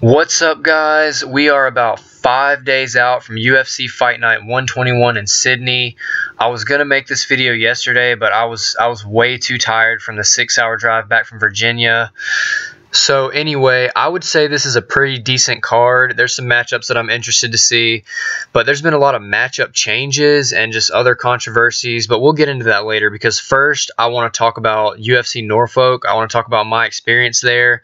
What's up, guys? We are about 5 days out from UFC Fight Night 121 in Sydney. I was gonna make this video yesterday, but I was way too tired from the 6-hour drive back from Virginia. So anyway, I would say this is a pretty decent card. There's some matchups that I'm interested to see, but there's been a lot of matchup changes and just other controversies, but we'll get into that later because first I want to talk about UFC Norfolk. I want to talk about my experience there.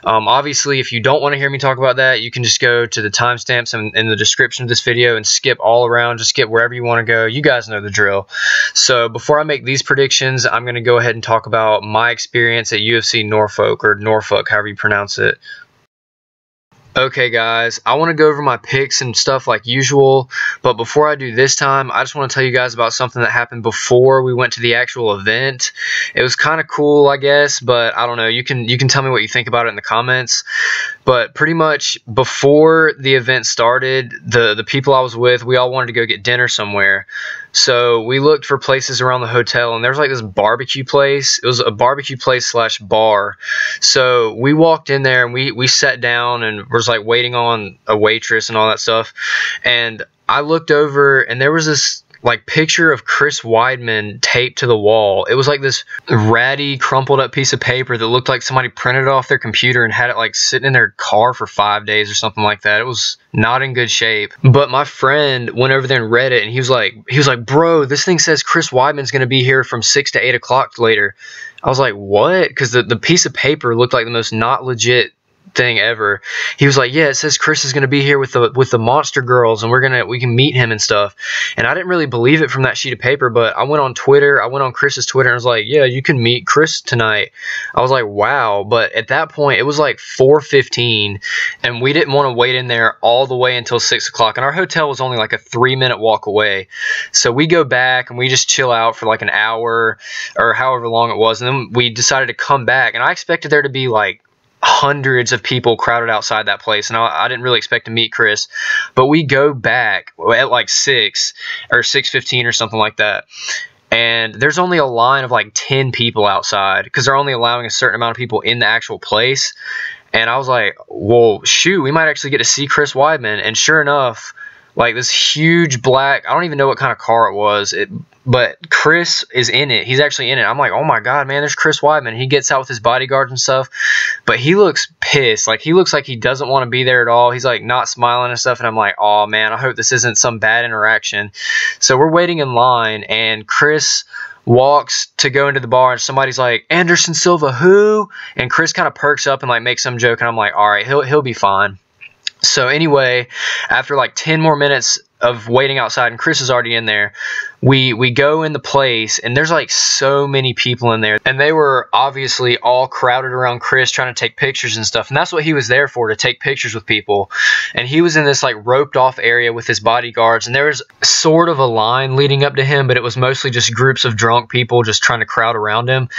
Obviously, if you don't want to hear me talk about that, you can just go to the timestamps in the description of this video and skip all around. Just skip wherever you want to go. You guys know the drill. So before I make these predictions, I'm going to go ahead and talk about my experience at UFC Norfolk, or Norfolk, however you pronounce it. Okay, guys, I want to go over my picks and stuff like usual, but before I do this time, I just want to tell you guys about something that happened before we went to the actual event. It was kind of cool, I guess, but I don't know. You can tell me what you think about it in the comments. But pretty much before the event started, the people I was with, we all wanted to go get dinner somewhere. So we looked for places around the hotel, and there was like this barbecue place. It was a barbecue place slash bar. So we walked in there, and we sat down and was like waiting on a waitress and all that stuff. And I looked over, and there was this like picture of Chris Weidman taped to the wall. It was like this ratty, crumpled up piece of paper that looked like somebody printed it off their computer and had it like sitting in their car for 5 days or something like that. It was not in good shape. But my friend went over there and read it, and he was like, bro, this thing says Chris Weidman's gonna be here from 6 to 8 o'clock later. I was like, what? Because the piece of paper looked like the most not legit thing ever. He was like, yeah, it says Chris is going to be here with the monster girls, and we can meet him and stuff. And I didn't really believe it from that sheet of paper, but I went on Twitter, I went on Chris's Twitter, and I was like, yeah, you can meet Chris tonight. I was like, wow. But at that point, it was like 4:15, and we didn't want to wait in there all the way until 6 o'clock, and our hotel was only like a 3-minute walk away. So we go back and we just chill out for like an hour or however long it was, and then we decided to come back, and I expected there to be like hundreds of people crowded outside that place, and I didn't really expect to meet Chris. But we go back at like 6 or 6:15 or something like that, and there's only a line of like 10 people outside because they're only allowing a certain amount of people in the actual place. And I was like, well, shoot, we might actually get to see Chris Weidman. And sure enough, like this huge black, I don't even know what kind of car it was, but Chris is in it. He's actually in it. I'm like, oh my God, man, there's Chris Weidman. He gets out with his bodyguards and stuff, but he looks pissed. Like, he looks like he doesn't want to be there at all. He's like not smiling and stuff, and I'm like, oh man, I hope this isn't some bad interaction. So we're waiting in line, and Chris walks to go into the bar, and somebody's like, Anderson Silva, who? And Chris kind of perks up and like makes some joke, and I'm like, all right, he'll be fine. So anyway, after like 10 more minutes of waiting outside, and Chris is already in there, we go in the place, and there's like so many people in there, and they were obviously all crowded around Chris trying to take pictures and stuff. And that's what he was there for, to take pictures with people. And he was in this like roped off area with his bodyguards, and there was sort of a line leading up to him, but it was mostly just groups of drunk people just trying to crowd around him.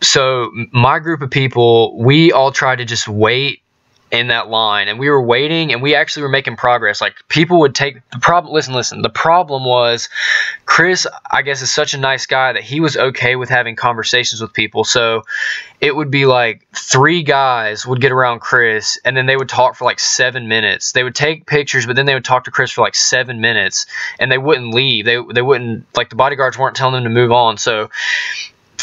So my group of people, we all tried to just wait in that line, and we were waiting, and we actually were making progress. Like, people would take the problem. Listen, the problem was Chris, I guess, is such a nice guy that he was okay with having conversations with people. So it would be like 3 guys would get around Chris, and then they would talk for like 7 minutes. They would take pictures, but then they would talk to Chris for like 7 minutes, and they wouldn't leave. They wouldn't, like, the bodyguards weren't telling them to move on. So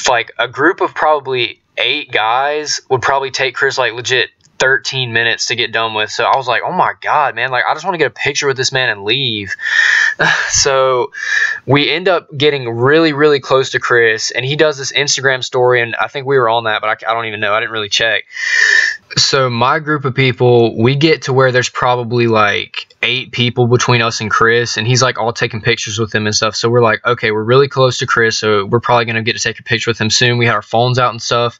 like a group of probably 8 guys would probably take Chris like legit 13 minutes to get done with. So I was like, oh my God, man, like, I just want to get a picture with this man and leave. So we end up getting really, really close to Chris, and he does this Instagram story, and I think we were on that, but I don't even know. I didn't really check. So my group of people, we get to where there's probably like 8 people between us and Chris, and he's like all taking pictures with him and stuff. So we're like, okay, we're really close to Chris, so we're probably going to get to take a picture with him soon. We had our phones out and stuff.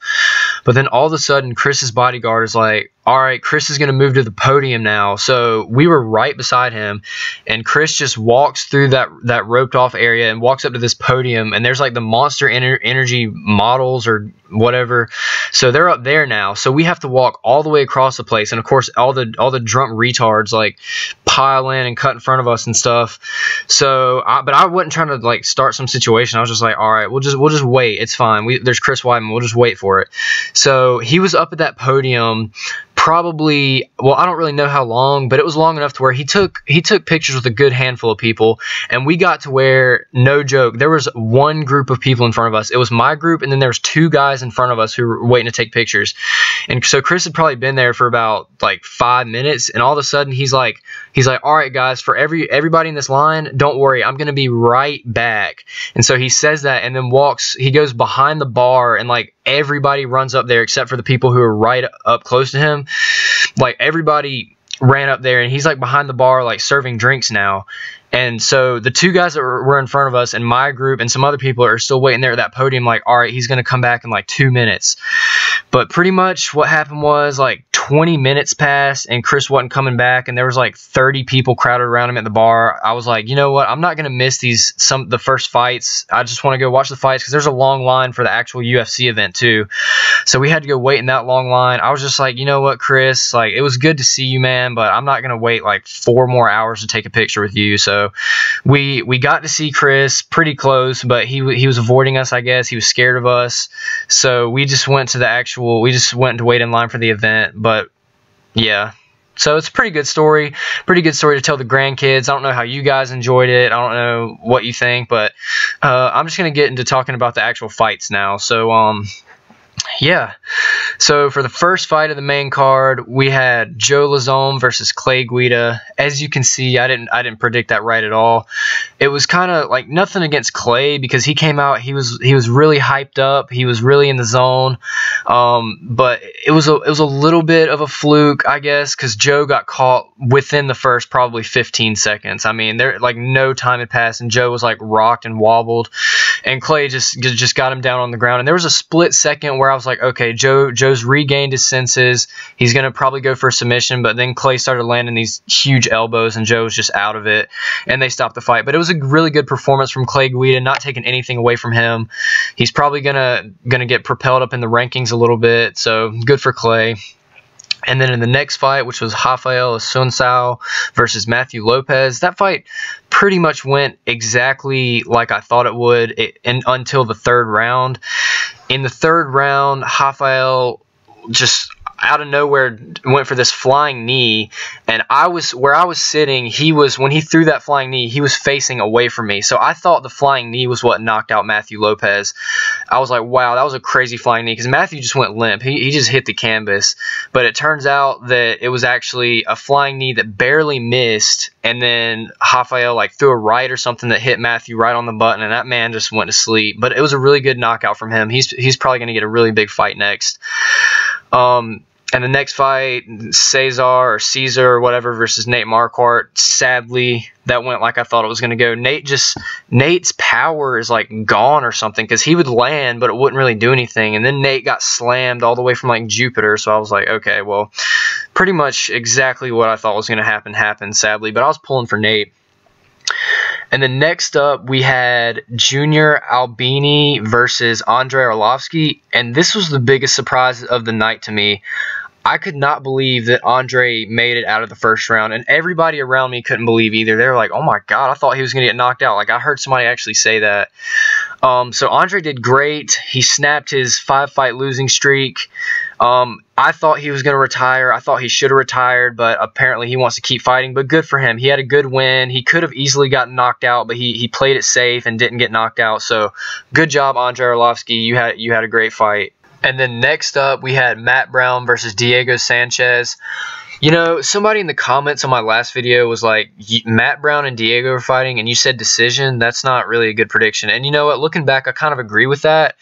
But then all of a sudden, Chris's bodyguard is like, all right, Chris is going to move to the podium now. So we were right beside him, and Chris just walks through that roped off area and walks up to this podium, and there's like the Monster Energy models or whatever. So they're up there now. So we have to walk all the way across the place, and of course all the drunk retards like pile in and cut in front of us and stuff. So but I wasn't trying to like start some situation. I was just like, all right, we'll just wait. It's fine. There's Chris Weidman. We'll just wait for it. So he was up at that podium probably, well, I don't really know how long, but it was long enough to where he took pictures with a good handful of people, and we got to where, no joke, there was one group of people in front of us. It was my group, and then there was 2 guys in front of us who were waiting to take pictures. And so Chris had probably been there for about like 5 minutes, and all of a sudden he's like, all right guys, for everybody in this line, don't worry, I'm gonna be right back. And so he says that, and then he goes behind the bar, and like everybody runs up there except for the people who are right up close to him. Like everybody ran up there, and he's like behind the bar, like serving drinks now. And so the 2 guys that were in front of us and my group and some other people are still waiting there at that podium, like, all right, he's going to come back in like 2 minutes. But pretty much what happened was like 20 minutes passed and Chris wasn't coming back, and there was like 30 people crowded around him at the bar. I was like, you know what? I'm not going to miss the first fights. I just want to go watch the fights because there's a long line for the actual UFC event too. So we had to go wait in that long line. I was just like, you know what, Chris? Like, it was good to see you, man, but I'm not going to wait like 4 more hours to take a picture with you. So we got to see Chris pretty close, but he was avoiding us, I guess. He was scared of us. So we just went to wait in line for the event. But yeah, so it's a pretty good story to tell the grandkids. I don't know how you guys enjoyed it. I don't know what you think, but I'm just going to get into talking about the actual fights now. So yeah, so for the first fight of the main card, we had Joe Lazone versus Clay Guida. As you can see, I didn't predict that right at all. It was kind of like nothing against Clay because he came out, he was really hyped up, he was really in the zone. But it was a little bit of a fluke, I guess, because Joe got caught within the first probably 15 seconds. I mean, there like no time had passed, and Joe was like rocked and wobbled, and Clay just got him down on the ground. And there was a split second where I was like, okay, Joe's regained his senses. He's going to probably go for a submission, but then Clay started landing these huge elbows, and Joe was just out of it, and they stopped the fight. But it was a really good performance from Clay Guida, not taking anything away from him. He's probably gonna get propelled up in the rankings a little bit, so good for Clay. And then in the next fight, which was Rafael Assunção versus Matthew Lopez, that fight pretty much went exactly like I thought it would until the 3rd round. In the 3rd round, Rafael just out of nowhere went for this flying knee, and where I was sitting, when he threw that flying knee, he was facing away from me. So I thought the flying knee was what knocked out Matthew Lopez. I was like, wow, that was a crazy flying knee, because Matthew just went limp. He just hit the canvas. But it turns out that it was actually a flying knee that barely missed, and then Rafael like threw a right or something that hit Matthew right on the button, and that man just went to sleep. But it was a really good knockout from him. He's probably going to get a really big fight next. And the next fight, Caesar or whatever versus Nate Marquardt, sadly, that went like I thought it was going to go. Nate's power is like gone or something, because he would land, but it wouldn't really do anything. And then Nate got slammed all the way from like Jupiter. So I was like, okay, well, pretty much exactly what I thought was going to happen happened, sadly. But I was pulling for Nate. And then next up, we had Junior Albini versus Andrei Arlovski. And this was the biggest surprise of the night to me. I could not believe that Andre made it out of the first round, and everybody around me couldn't believe either. They were like, oh my God, I thought he was going to get knocked out. Like, I heard somebody actually say that. So Andre did great. He snapped his 5-fight losing streak. I thought he was going to retire. I thought he should have retired, but apparently he wants to keep fighting. But good for him. He had a good win. He could have easily gotten knocked out, but he played it safe and didn't get knocked out. So good job, Andrei Arlovski. You had a great fight. And then next up, we had Matt Brown versus Diego Sanchez. You know, somebody in the comments on my last video was like, Matt Brown and Diego are fighting, and you said decision. That's not really a good prediction. And you know what? Looking back, I kind of agree with that.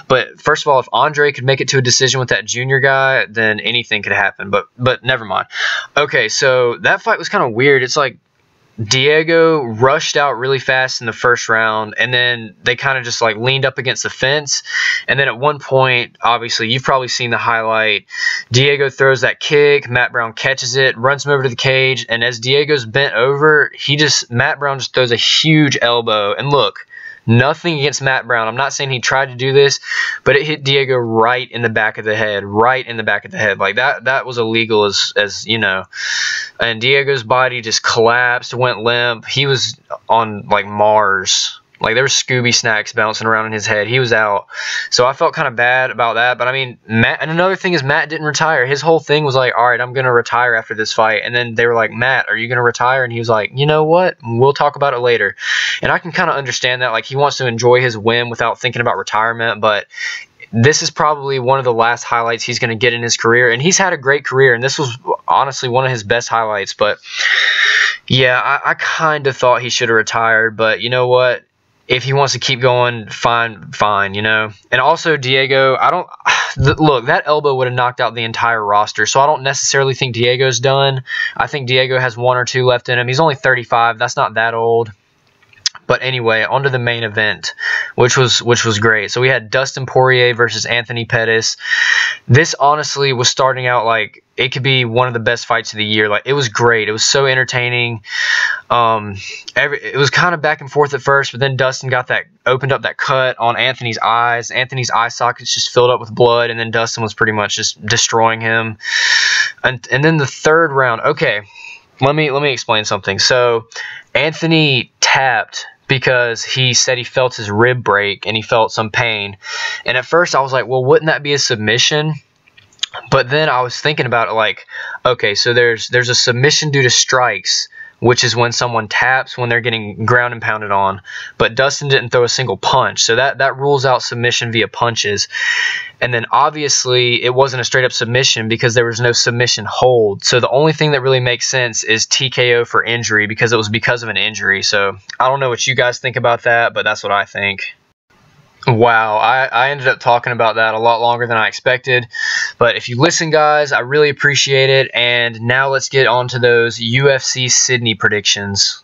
But first of all, if Andre could make it to a decision with that junior guy, then anything could happen. But never mind. Okay, so that fight was kind of weird. It's like Diego rushed out really fast in the first round, and then they kind of just like leaned up against the fence. And then at one point, obviously you've probably seen the highlight, Diego throws that kick, Matt Brown catches it, runs him over to the cage, and as Diego's bent over, Matt Brown just throws a huge elbow. And look, nothing against Matt Brown. I'm not saying he tried to do this, but it hit Diego right in the back of the head. Right in the back of the head. Like, that was illegal as you know. And Diego's body just collapsed, went limp. He was on, like, Mars. Like, there were Scooby snacks bouncing around in his head. He was out. So I felt kind of bad about that. But I mean, Matt, and another thing is Matt didn't retire. His whole thing was like, all right, I'm going to retire after this fight. And then they were like, Matt, are you going to retire? And he was like, you know what? We'll talk about it later. And I can kind of understand that. Like, he wants to enjoy his win without thinking about retirement. But this is probably one of the last highlights he's going to get in his career. And he's had a great career. And this was honestly one of his best highlights. But yeah, I kind of thought he should have retired. But you know what? If he wants to keep going, fine, you know. And also, Diego, look, that elbow would have knocked out the entire roster, so I don't necessarily think Diego's done. I think Diego has 1 or 2 left in him. He's only 35. That's not that old. But anyway, on to the main event, which was great. So we had Dustin Poirier versus Anthony Pettis. This honestly was starting out like it could be one of the best fights of the year. Like, it was great. It was so entertaining. It was kind of back and forth at first, but then Dustin opened up that cut on Anthony's eyes. Anthony's eye sockets just filled up with blood, and then Dustin was pretty much just destroying him. And then the third round. Okay, let me explain something. So Anthony tapped because he said he felt his rib break and he felt some pain. And at first I was like, well, wouldn't that be a submission? But then I was thinking about it like, okay, so there's a submission due to strikes, which is when someone taps when they're getting ground and pounded on. But Dustin didn't throw a single punch, so that rules out submission via punches. And then obviously it wasn't a straight up submission because there was no submission hold. So the only thing that really makes sense is TKO for injury, because it was because of an injury. So I don't know what you guys think about that, but that's what I think. Wow, I ended up talking about that a lot longer than I expected. But if you listen, guys, I really appreciate it. And now let's get on to those UFC Sydney predictions.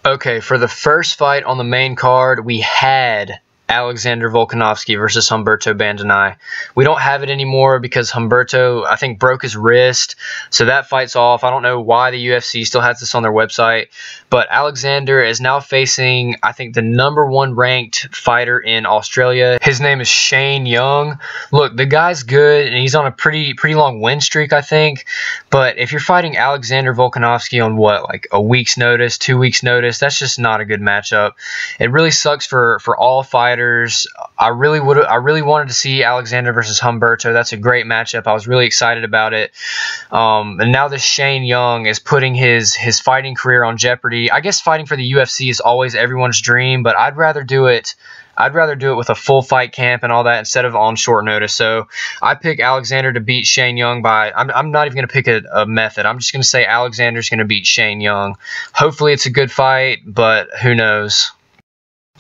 Okay, for the first fight on the main card, we had Alexander Volkanovski versus Humberto Bandenay. We don't have it anymore because Humberto, I think, broke his wrist, so that fight's off. I don't know why the UFC still has this on their website, but Alexander is now facing, I think, the #1 ranked fighter in Australia. His name is Shane Young. Look, the guy's good, and he's on a pretty long win streak, I think, but if you're fighting Alexander Volkanovski on what, like a week's notice, 2 weeks notice, that's just not a good matchup. It really sucks for all fighters. I really wanted to see Alexander versus Humberto. That's a great matchup. I was really excited about it. And now this Shane Young is putting his fighting career on jeopardy. I guess fighting for the UFC is always everyone's dream, but I'd rather do it with a full fight camp and all that instead of on short notice. So I pick Alexander to beat Shane Young by, I'm not even going to pick a method. I'm just going to say Alexander's going to beat Shane Young. Hopefully it's a good fight, but who knows.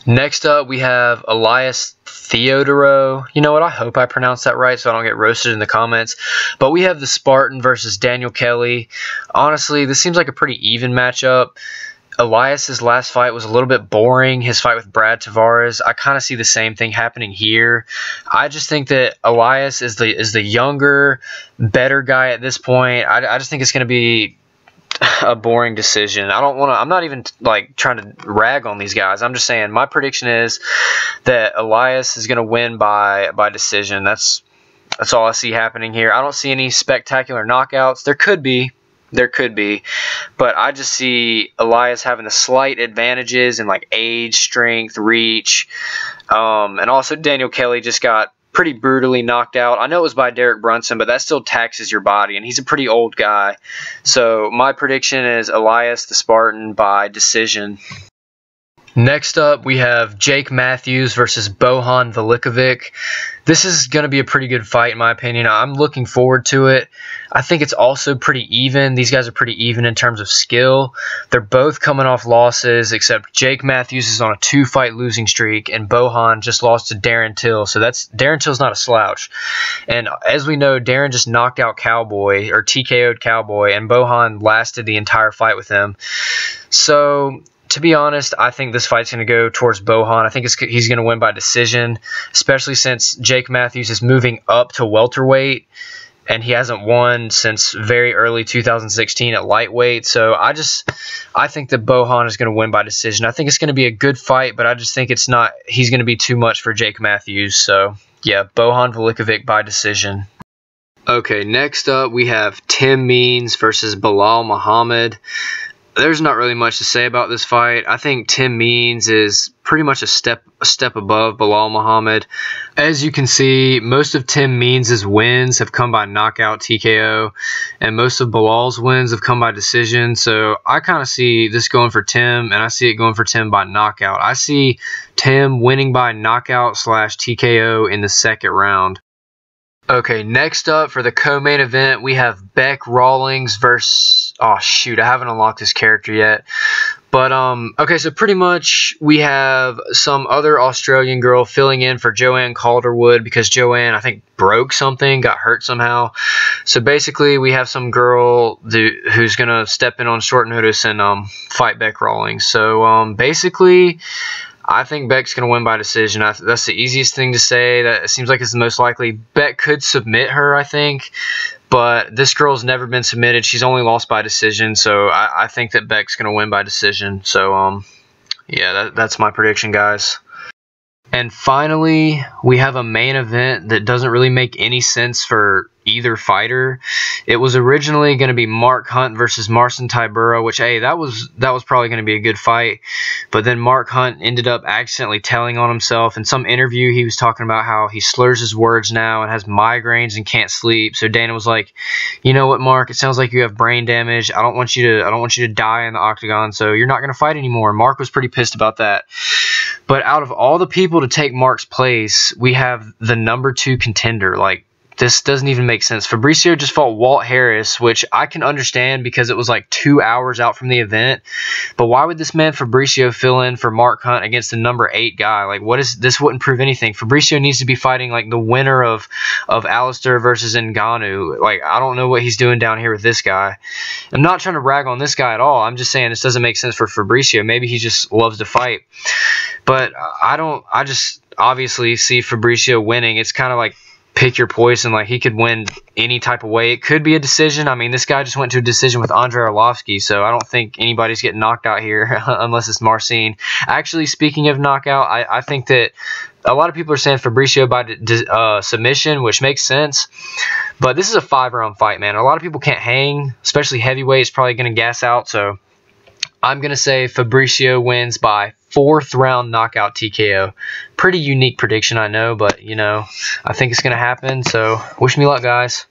Next up, we have Elias Theodorou. You know what? I hope I pronounced that right so I don't get roasted in the comments. But we have the Spartan versus Daniel Kelly. Honestly, this seems like a pretty even matchup. Elias's last fight was a little bit boring. His fight with Brad Tavares, I kind of see the same thing happening here. I just think that Elias is the younger, better guy at this point. I just think it's going to be a boring decision. I'm not even like trying to rag on these guys. I'm just saying my prediction is that Elias is going to win by decision. That's all I see happening here. I don't see any spectacular knockouts. There could be, but I just see Elias having the slight advantages in like age, strength, reach, and also Daniel Kelly just got pretty brutally knocked out. I know it was by Derek Brunson, but that still taxes your body, and he's a pretty old guy. So my prediction is Elias the Spartan by decision. Next up, we have Jake Matthews versus Bojan Velickovic. This is going to be a pretty good fight, in my opinion. I'm looking forward to it. I think it's also pretty even. These guys are pretty even in terms of skill. They're both coming off losses, except Jake Matthews is on a 2-fight losing streak, and Bojan just lost to Darren Till. So Darren Till's not a slouch. And as we know, Darren just knocked out Cowboy, or TKO'd Cowboy, and Bojan lasted the entire fight with him. So to be honest, I think this fight's going to go towards Bojan. I think he's going to win by decision, especially since Jake Matthews is moving up to welterweight, and he hasn't won since very early 2016 at lightweight. So I think that Bojan is going to win by decision. I think it's going to be a good fight, but I just think he's going to be too much for Jake Matthews. So yeah, Bojan Velickovic by decision. Okay, next up we have Tim Means versus Belal Muhammad. there's not really much to say about this fight. I think Tim Means is pretty much a step above Belal Muhammad. As you can see, most of Tim Means' wins have come by knockout TKO, and most of Belal's wins have come by decision. So I kind of see this going for Tim, and I see it going for Tim by knockout. I see Tim winning by knockout / TKO in the second round. Okay, next up for the co-main event, we have Bec Rawlings versus... Oh, shoot, I haven't unlocked this character yet. But, okay, so pretty much we have some other Australian girl filling in for Joanne Calderwood because Joanne, I think, broke something, got hurt somehow. So basically, we have some girl who's going to step in on short notice and fight Bec Rawlings. So, basically... I think Bec's going to win by decision. That's the easiest thing to say. That seems like it's the most likely. Bec could submit her, I think. But this girl's never been submitted. She's only lost by decision. So I think that Bec's going to win by decision. So, yeah, that's my prediction, guys. And finally, we have a main event that doesn't really make any sense for either fighter. It was originally going to be Mark Hunt versus Marcin Tybura, which, hey, that was probably going to be a good fight. But then Mark Hunt ended up accidentally telling on himself. In some interview, he was talking about how he slurs his words now and has migraines and can't sleep. So Dana was like, "You know what, Mark? It sounds like you have brain damage. I don't want you to die in the octagon. So you're not going to fight anymore." Mark was pretty pissed about that. But out of all the people to take Mark's place, we have the number 2 contender. Like, this doesn't even make sense. Fabricio just fought Walt Harris, which I can understand because it was like 2 hours out from the event. But why would this man Fabricio fill in for Mark Hunt against the number 8 guy? Like, what is this? Wouldn't prove anything. Fabricio needs to be fighting like the winner of Alistair versus Ngannou. Like, I don't know what he's doing down here with this guy. I'm not trying to rag on this guy at all. I'm just saying this doesn't make sense for Fabricio. Maybe he just loves to fight. But I just obviously see Fabricio winning. It's kind of like pick your poison. Like, he could win any type of way. It could be a decision. I mean, this guy just went to a decision with Andrei Arlovski, so I don't think anybody's getting knocked out here unless it's Marcin. Actually, speaking of knockout, I think that a lot of people are saying Fabricio by submission, which makes sense. But this is a 5-round fight, man. A lot of people can't hang, especially heavyweights probably going to gas out, so I'm going to say Fabricio wins by 4th round knockout TKO. Pretty unique prediction, I know, but, you know, I think it's going to happen. So, wish me luck, guys.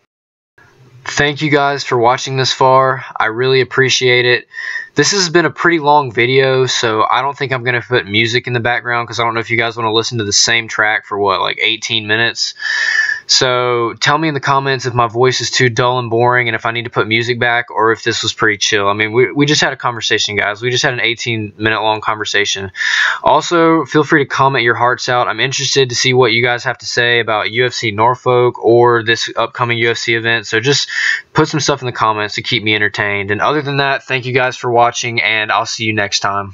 Thank you guys for watching this far. I really appreciate it. This has been a pretty long video, so I don't think I'm going to put music in the background because I don't know if you guys want to listen to the same track for, what, like 18 minutes? So tell me in the comments if my voice is too dull and boring and if I need to put music back or if this was pretty chill. I mean, we just had a conversation, guys. We just had an 18-minute long conversation. Also, feel free to comment your hearts out. I'm interested to see what you guys have to say about UFC Norfolk or this upcoming UFC event. So just put some stuff in the comments to keep me entertained. And other than that, thank you guys for watching, and I'll see you next time.